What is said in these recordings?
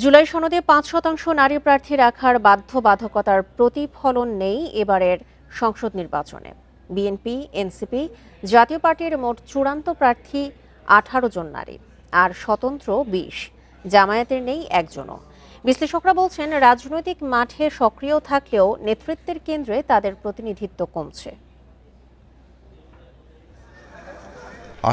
জুলাই সনদে ৫% নারী প্রার্থী রাখার বাধ্যবাধকতার প্রতিফলন নেই এবারের সংসদ নির্বাচনে। বিএনপি, এনসিপি, জাতীয় পার্টির মোট চূড়ান্ত প্রার্থী ১৮ জন নারী, আর স্বতন্ত্র ২০। জামায়াতের নেই একজনও। বিশ্লেষকরা বলছেন, রাজনৈতিক মাঠে সক্রিয় থাকলেও নেতৃত্বের কেন্দ্রে তাদের প্রতিনিধিত্ব কমছে।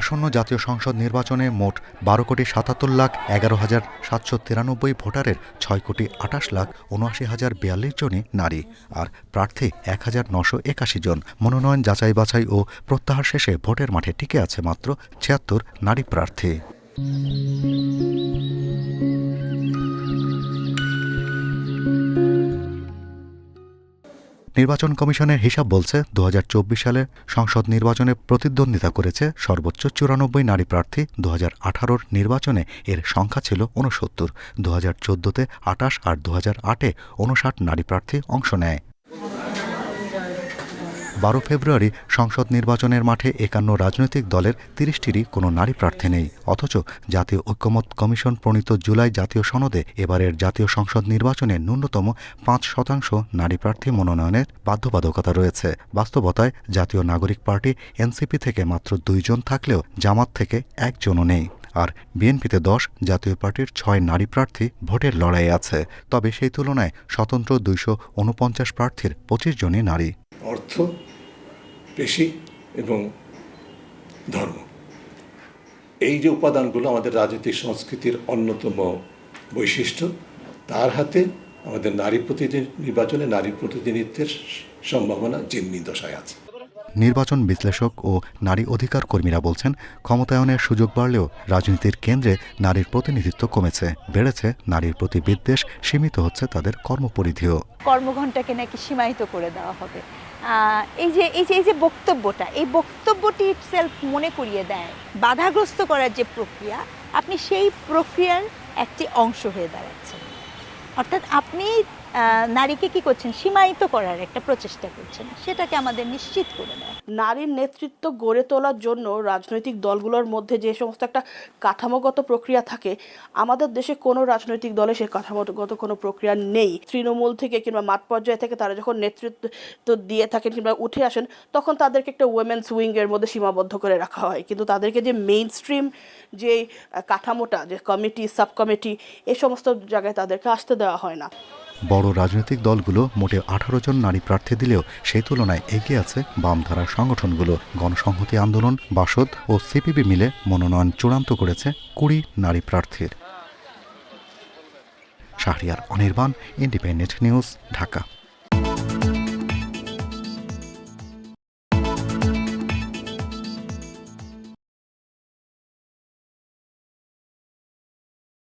আসন্ন জাতীয় সংসদ নির্বাচনে মোট ১২,৭৭,১১,৭৯৩ ভোটারের ৬,২৮,৭৯,০৪২ জনই নারী, আর প্রার্থী ১,৯৮১ জন। মনোনয়ন যাচাই বাছাই ও প্রত্যাহার শেষে ভোটের মাঠে টিকে আছে মাত্র ৭৬ নারী প্রার্থী। নির্বাচন কমিশনের হিসাব বলছে, ২০২৪ সালে সংসদ নির্বাচনে প্রতিদ্বন্দ্বিতা করেছে সর্বোচ্চ ৯৪ নারী প্রার্থী। ২০১৮ নির্বাচনে এর সংখ্যা ছিল ৬৯, ২০১৪-তে ২৮ আর ২০০৮-এ ৫৯ নারী প্রার্থী অংশ নেয়। ১২ ফেব্রুয়ারি সংসদ নির্বাচনের মাঠে ৫১ রাজনৈতিক দলের ৩০টিরই কোনো নারী প্রার্থী নেই। অথচ জাতীয় ঐকমত্য কমিশন প্রণীত জুলাই জাতীয় সনদে এবারের জাতীয় সংসদ নির্বাচনে ন্যূনতম ৫% নারী প্রার্থী মনোনয়নের বাধ্যবাধকতা রয়েছে। বাস্তবতায় জাতীয় নাগরিক পার্টি এনসিপি থেকে মাত্র ২ জন থাকলেও জামাত থেকে একজনও নেই। আর বিএনপিতে ১০, জাতীয় পার্টির ৬ নারী প্রার্থী ভোটের লড়াইয়ে আছে। তবে সেই তুলনায় স্বতন্ত্র ২৪৯ প্রার্থীর ২৫ জনই নারী। অর্থ, পেশি এবং ধর্ম, এই যে উপাদানগুলো আমাদের রাজনৈতিক সংস্কৃতির অন্যতম বৈশিষ্ট্য, তার হাতে আমাদের নির্বাচনে নারী প্রতিনিধিত্বের সম্ভাবনা জিম্মি দশায় আছে। নির্বাচন বিশ্লেষক ও নারী অধিকার কর্মীরা বলছেন, ক্ষমতায়নের সুযোগ বাড়লেও রাজনীতির কেন্দ্রে নারীর প্রতিনিধিত্ব কমেছে, বেড়েছে নারীর প্রতি বিদ্বেষ, সীমিত হচ্ছে তাদের কর্মপরিধিও। কর্মঘণ্টাকে নাকি সীমায়িত করে দেওয়া হবে। এই যে বক্তব্যটা, এই বক্তব্যটি ইটসেলফ মনে করিয়ে দেয় বাধাগ্রস্ত করার যে প্রক্রিয়া, আপনি সেই প্রক্রিয়ার একটি অংশ হয়ে দাঁড়াচ্ছেন। অর্থাৎ আপনি নারীকে কি করছেন, সীমায়িত করার একটা প্রচেষ্টা করছেন, সেটাকে আমাদের নিশ্চিত করে দেয়। নারীর নেতৃত্ব গড়ে তোলার জন্য রাজনৈতিক দলগুলোর মধ্যে যে সমস্ত একটা কাঠামোগত প্রক্রিয়া থাকে, আমাদের দেশে কোনো রাজনৈতিক দলে সেই কাঠামোগত কোনো প্রক্রিয়া নেই। তৃণমূল থেকে কিংবা মাঠ পর্যায়ে থেকে তারা যখন নেতৃত্ব দিয়ে থাকেন কিংবা উঠে আসেন, তখন তাদেরকে একটা উইমেন্স উইংয়ের মধ্যে সীমাবদ্ধ করে রাখা হয়, কিন্তু তাদেরকে যে মেইন স্ট্রিম যে কাঠামোটা, যে কমিটি, সাব কমিটি, এই সমস্ত জায়গায় তাদেরকে আসতে দেওয়া হয় না। বড় রাজনৈতিক দলগুলো মোটে ১৮ জন নারী প্রার্থী দিলেও সেই তুলনায় এগিয়ে আছে বামধারার সংগঠনগুলো। গণসংহতি আন্দোলন, বাসদ ও সিপিবি মিলে মনোনয়ন চূড়ান্ত করেছে ২০ নারী প্রার্থীর। Shahriar Anirban, independent news, Dhaka.